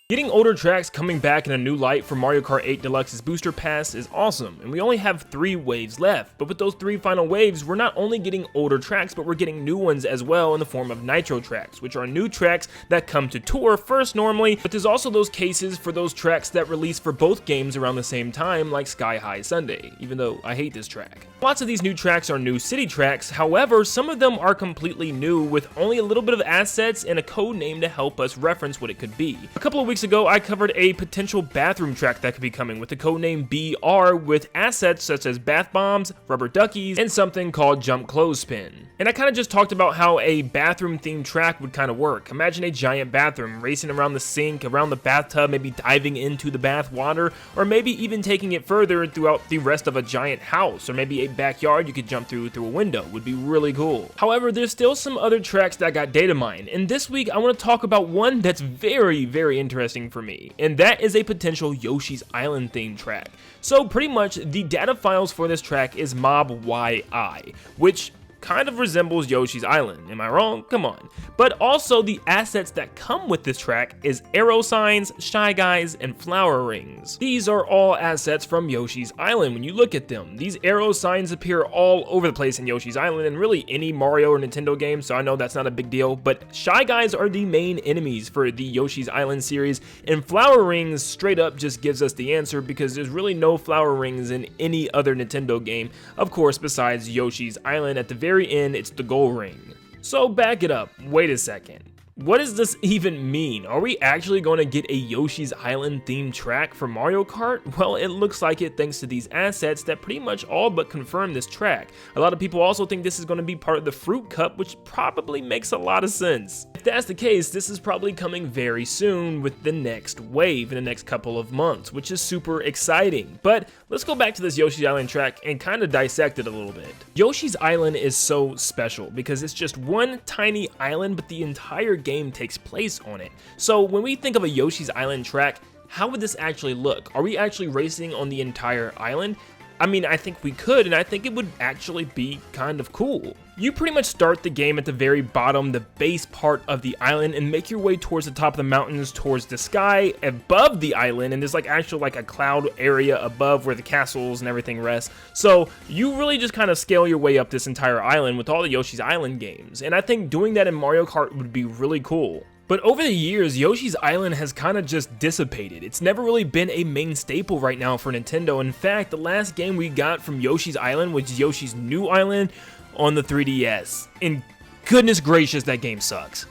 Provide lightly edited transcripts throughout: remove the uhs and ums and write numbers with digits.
Getting older tracks coming back in a new light for Mario Kart 8 Deluxe's Booster Pass is awesome, and we only have 3 waves left, but with those 3 final waves, we're not only getting older tracks, but we're getting new ones as well in the form of Nitro tracks, which are new tracks that come to tour first normally, but there's also those cases for those tracks that release for both games around the same time, like Sky High Sunday, even though I hate this track. Lots of these new tracks are new city tracks, however, some of them are completely new with only a little bit of assets and a code name to help us reference what it could be. A couple of weeks ago, I covered a potential bathroom track that could be coming with the codename BR with assets such as bath bombs, rubber duckies, and something called jump clothespin. And I kind of just talked about how a bathroom themed track would kind of work. Imagine a giant bathroom racing around the sink, around the bathtub, maybe diving into the bath water, or maybe even taking it further throughout the rest of a giant house, or maybe a backyard you could jump through a window. Would be really cool. However, there's still some other tracks that got data mined, and this week I want to talk about one that's very interesting for me, and that is a potential Yoshi's Island themed track. So pretty much the data files for this track is mob YI, which kind of resembles Yoshi's Island, am I wrong? Come on. But also the assets that come with this track is arrow signs, Shy Guys, and flower rings. These are all assets from Yoshi's Island when you look at them. These arrow signs appear all over the place in Yoshi's Island and really any Mario or Nintendo game, so I know that's not a big deal, but Shy Guys are the main enemies for the Yoshi's Island series, and flower rings straight up just gives us the answer because there's really no flower rings in any other Nintendo game, of course, besides Yoshi's Island. At the very end, it's the gold ring. So back it up, wait a second. What does this even mean? Are we actually going to get a Yoshi's Island themed track for Mario Kart? Well, it looks like it thanks to these assets that pretty much all but confirm this track. A lot of people also think this is going to be part of the Fruit Cup, which probably makes a lot of sense. If that's the case, this is probably coming very soon with the next wave in the next couple of months, which is super exciting. But let's go back to this Yoshi's Island track and kind of dissect it a little bit. Yoshi's Island is so special because it's just one tiny island, but the entire game takes place on it. So when we think of a Yoshi's Island track, how would this actually look? Are we actually racing on the entire island? I mean, I think we could, and I think it would actually be kind of cool. You pretty much start the game at the very bottom, the base part of the island, and make your way towards the top of the mountains, towards the sky above the island, and there's like a cloud area above where the castles and everything rest. So you really just kind of scale your way up this entire island with all the Yoshi's Island games, and I think doing that in Mario Kart would be really cool. But over the years, Yoshi's Island has kind of just dissipated. It's never really been a main staple right now for Nintendo. In fact, the last game we got from Yoshi's Island was Yoshi's New Island on the 3DS. And goodness gracious, that game sucks.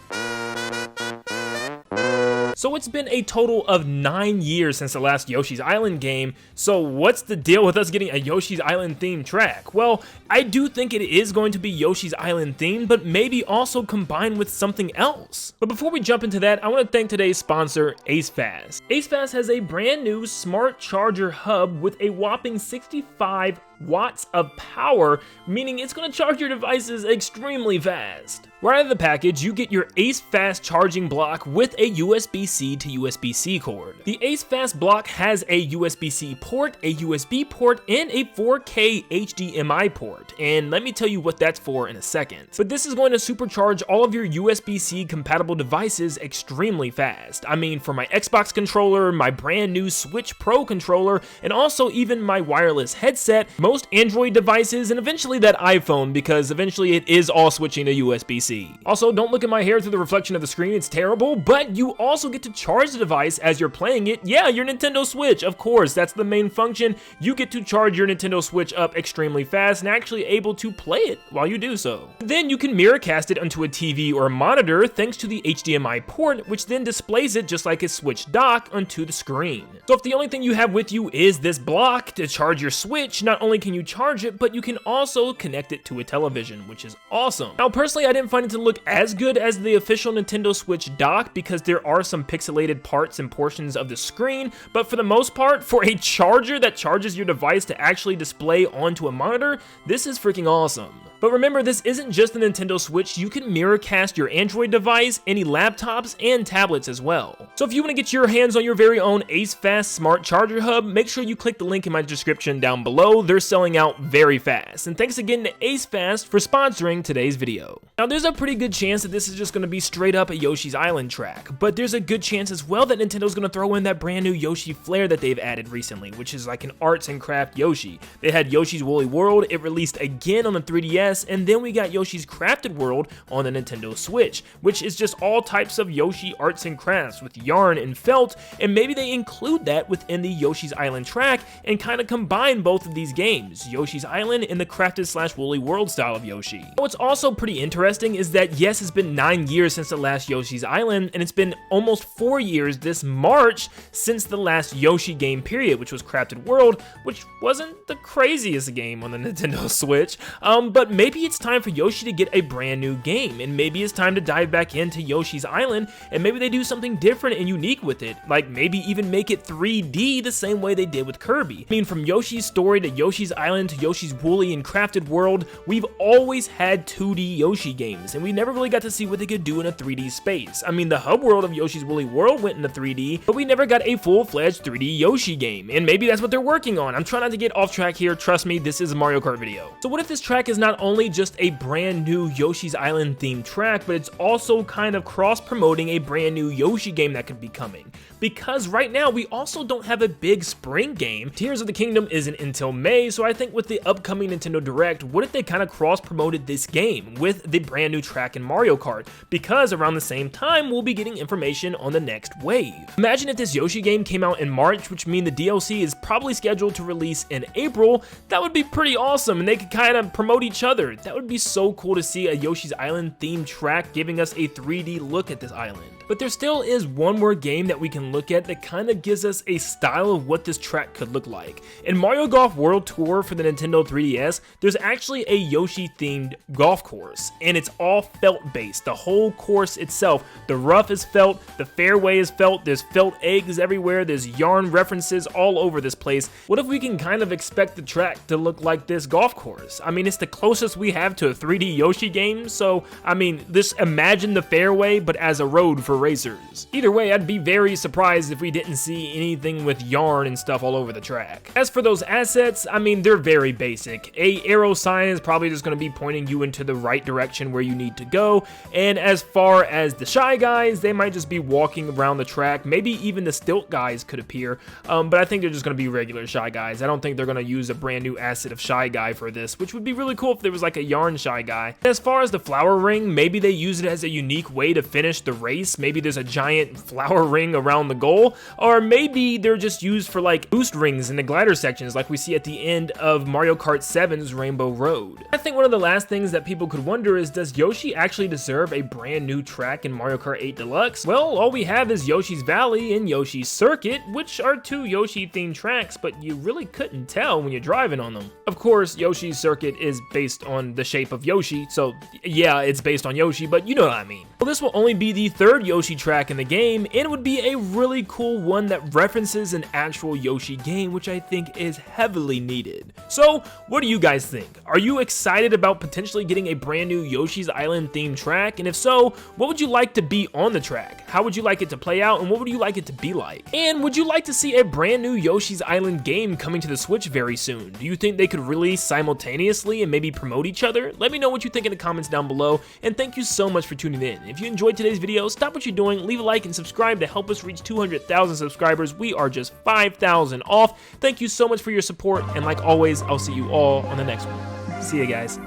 So it's been a total of 9 years since the last Yoshi's Island game, so what's the deal with us getting a Yoshi's Island themed track? Well, I do think it is going to be Yoshi's Island themed, but maybe also combined with something else. But before we jump into that, I want to thank today's sponsor, ACEFAST. ACEFAST has a brand new smart charger hub with a whopping 65 watts of power, meaning it's going to charge your devices extremely fast. Right out of the package, you get your ACEFAST charging block with a USB-C to USB-C cord. The ACEFAST block has a USB-C port, a USB port, and a 4K HDMI port, and let me tell you what that's for in a second. But this is going to supercharge all of your USB-C compatible devices extremely fast. I mean, for my Xbox controller, my brand new Switch Pro controller, and also even my wireless headset, most Android devices, and eventually that iPhone, because eventually it is all switching to USB-C. Also, don't look at my hair through the reflection of the screen, it's terrible, but you also get to charge the device as you're playing it. Yeah, your Nintendo Switch, of course, that's the main function. You get to charge your Nintendo Switch up extremely fast and actually able to play it while you do so. Then you can mirror cast it onto a TV or a monitor thanks to the HDMI port, which then displays it just like a Switch dock onto the screen. So if the only thing you have with you is this block to charge your Switch, not only can you charge it, but you can also connect it to a television, which is awesome. Now, personally, I didn't find it to look as good as the official Nintendo Switch dock because there are some pixelated parts and portions of the screen, but for the most part, for a charger that charges your device to actually display onto a monitor, this is freaking awesome. But remember, this isn't just the Nintendo Switch. You can mirror cast your Android device, any laptops, and tablets as well. So if you want to get your hands on your very own ACEFAST Smart Charger Hub, make sure you click the link in my description down below. There's selling out very fast. And thanks again to ACEFAST for sponsoring today's video. Now there's a pretty good chance that this is just going to be straight up a Yoshi's Island track, but there's a good chance as well that Nintendo's going to throw in that brand new Yoshi flair that they've added recently, which is like an arts and craft Yoshi. They had Yoshi's Woolly World, it released again on the 3DS, and then we got Yoshi's Crafted World on the Nintendo Switch, which is just all types of Yoshi arts and crafts with yarn and felt, and maybe they include that within the Yoshi's Island track and kind of combine both of these games, Yoshi's Island and the crafted / Woolly World style of Yoshi. What's also pretty interesting is that yes, it's been 9 years since the last Yoshi's Island, and it's been almost 4 years this March since the last Yoshi game period, which was Crafted World, which wasn't the craziest game on the Nintendo Switch, but maybe it's time for Yoshi to get a brand new game, and maybe it's time to dive back into Yoshi's Island, and maybe they do something different and unique with it, like maybe even make it 3D the same way they did with Kirby. I mean, from Yoshi's Story to Yoshi's Island to Yoshi's Woolly and Crafted World, we've always had 2D Yoshi games, and we never really got to see what they could do in a 3D space. I mean, the hub world of Yoshi's Woolly World went into 3D, but we never got a full-fledged 3D Yoshi game, and maybe that's what they're working on. I'm trying not to get off track here, trust me, this is a Mario Kart video. So what if this track is not only just a brand new Yoshi's Island themed track, but it's also kind of cross-promoting a brand new Yoshi game that could be coming? Because right now, we also don't have a big spring game. Tears of the Kingdom isn't until May, so I think with the upcoming Nintendo Direct, what if they kind of cross-promoted this game with the brand new track in Mario Kart? Because around the same time, we'll be getting information on the next wave. Imagine if this Yoshi game came out in March, which means the DLC is probably scheduled to release in April. That would be pretty awesome, and they could kind of promote each other. That would be so cool to see a Yoshi's Island themed track giving us a 3D look at this island. But there still is one more game that we can look at that kind of gives us a style of what this track could look like. In Mario Golf World Tour for the Nintendo 3DS, there's actually a Yoshi themed golf course, and it's all felt based. The whole course itself, the rough is felt, the fairway is felt, there's felt eggs everywhere, there's yarn references all over this place. What if we can kind of expect the track to look like this golf course? I mean, it's the closest we have to a 3D Yoshi game, so I mean, just imagine the fairway but as a road for racers. Either way, I'd be very surprised if we didn't see anything with yarn and stuff all over the track. As for those assets, I mean, they're very basic. A arrow sign is probably just going to be pointing you into the right direction where you need to go, and as far as the Shy Guys, they might just be walking around the track. Maybe even the Stilt Guys could appear, but I think they're just going to be regular Shy Guys. I don't think they're going to use a brand new asset of Shy Guy for this, which would be really cool if there was like a yarn Shy Guy. As far as the flower ring, maybe they use it as a unique way to finish the race. Maybe there's a giant flower ring around the goal, or maybe they're just used for like boost rings in the glider sections like we see at the end of Mario Kart 7's Rainbow Road. I think one of the last things that people could wonder is, does Yoshi actually deserve a brand new track in Mario Kart 8 Deluxe? Well, all we have is Yoshi's Valley and Yoshi's Circuit, which are two Yoshi themed tracks, but you really couldn't tell when you're driving on them. Of course, Yoshi's Circuit is based on the shape of Yoshi, so yeah, it's based on Yoshi, but you know what I mean. Well, this will only be the third Yoshi track in the game, and it would be a really cool one that references an actual Yoshi game, which I think is heavily needed. So, what do you guys think? Are you excited about potentially getting a brand new Yoshi's Island themed track? And if so, what would you like to be on the track? How would you like it to play out, and what would you like it to be like? And would you like to see a brand new Yoshi's Island game coming to the Switch very soon? Do you think they could release simultaneously and maybe promote each other? Let me know what you think in the comments down below, and thank you so much for tuning in. If you enjoyed today's video, stop what you're doing, leave a like and subscribe to help us reach 200,000 subscribers. We are just 5,000 off. Thank you so much for your support, and like always, I'll see you all on the next one. See you guys.